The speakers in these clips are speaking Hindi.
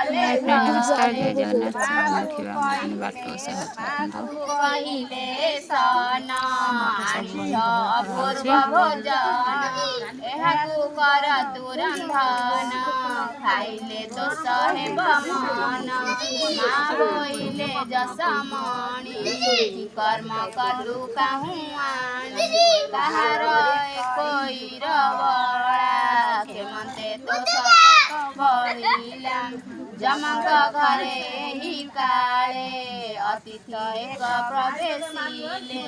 नमस्कार जय जगन्नाथ देखा बाट से कहिले सन आनिछ पूर्व भोजन एहाकु कर तुरंधन खाइले दोष हेब मन माँ बोइले जसमणि कर्म कलु काहुआनी कहार कोइर बड़ा केमते तो सतक बलिला जमक घरे ही काले अतिथि एक प्रवेशिले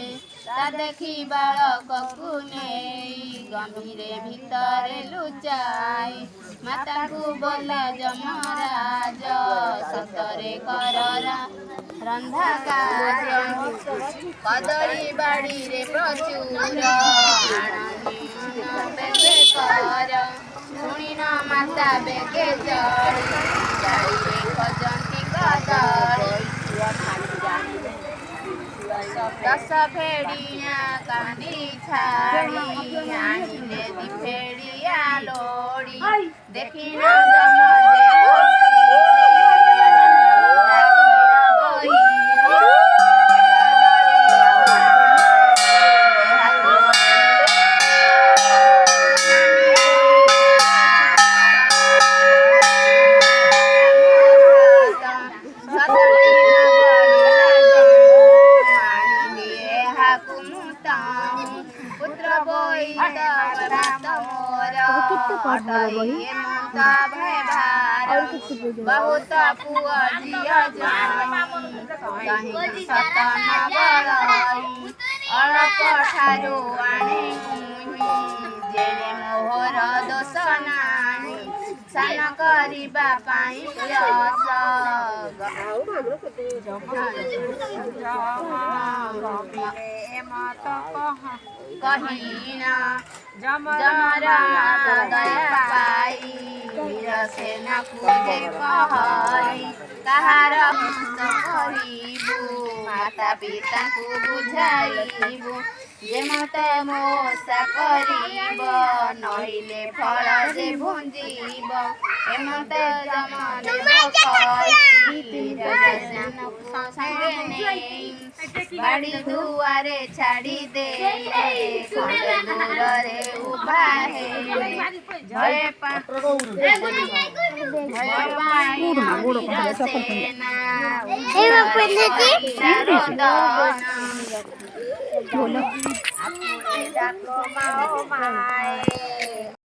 ता देखी बालककु नेई गंभीरे भितरे लुचाई माता को बोला जमराज सतरे कररा रंधा काज कदली बाड़ी रे प्रचुर बेगे कर शुणी न माता बेगे चढ़ी खजंती कदली दस फेड़िया कांदी छाड़ी आनिले दी फेड़िया लोड़ी देखी न पुत्र बहुत पुआ जिया सतन अड़प ठारू आने जेने मोहर दोष नाही सान करिबा पाई कहीना जमरा दया पाई सेना पूजे कहई कहार करिबु माता पिता को बुझाइबु जे मते मोसा करिब नहिले फल जे भुंजीब एमते जमने बाड़ी दुआरे छाड़ी दे दूर रे उभा है जय सेना